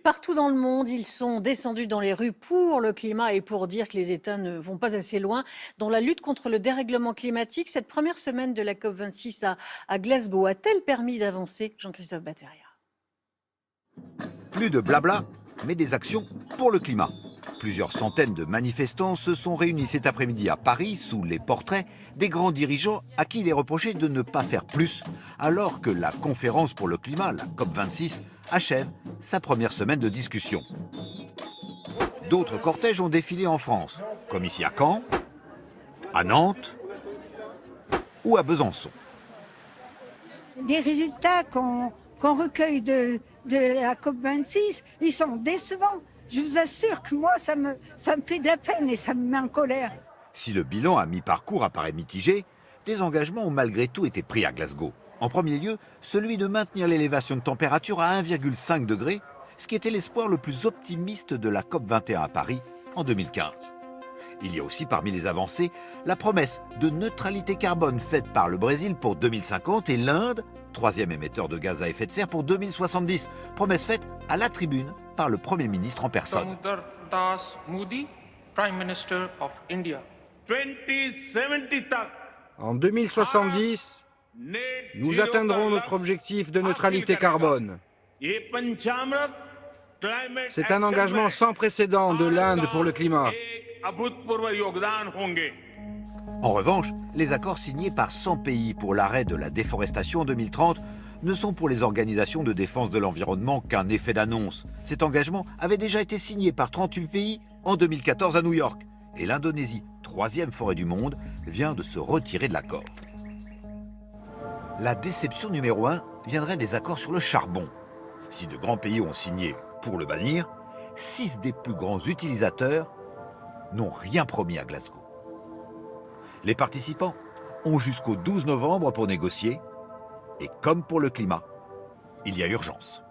Partout dans le monde, ils sont descendus dans les rues pour le climat et pour dire que les États ne vont pas assez loin dans la lutte contre le dérèglement climatique. Cette première semaine de la COP26 à Glasgow a-t-elle permis d'avancer, Jean-Christophe Bateria? Plus de blabla, mais des actions pour le climat. Plusieurs centaines de manifestants se sont réunis cet après-midi à Paris sous les portraits des grands dirigeants à qui il est reproché de ne pas faire plus, alors que la conférence pour le climat, la COP26, achève sa première semaine de discussion. D'autres cortèges ont défilé en France, comme ici à Caen, à Nantes ou à Besançon. Les résultats qu'on recueille de la COP26, ils sont décevants. Je vous assure que moi, ça me fait de la peine et ça me met en colère. Si le bilan à mi-parcours apparaît mitigé, des engagements ont malgré tout été pris à Glasgow. En premier lieu, celui de maintenir l'élévation de température à 1,5 degré, ce qui était l'espoir le plus optimiste de la COP21 à Paris en 2015. Il y a aussi parmi les avancées la promesse de neutralité carbone faite par le Brésil pour 2050 et l'Inde, troisième émetteur de gaz à effet de serre, pour 2070. Promesse faite à la tribune par le Premier ministre en personne. Damodar Das Modi, Prime Minister of India. En 2070, nous atteindrons notre objectif de neutralité carbone. C'est un engagement sans précédent de l'Inde pour le climat. En revanche, les accords signés par 100 pays pour l'arrêt de la déforestation en 2030 ne sont pour les organisations de défense de l'environnement qu'un effet d'annonce. Cet engagement avait déjà été signé par 38 pays en 2014 à New York. Et l'Indonésie, troisième forêt du monde, vient de se retirer de l'accord. La déception numéro 1 viendrait des accords sur le charbon. Si de grands pays ont signé pour le bannir, 6 des plus grands utilisateurs n'ont rien promis à Glasgow. Les participants ont jusqu'au 12 novembre pour négocier, et comme pour le climat, il y a urgence.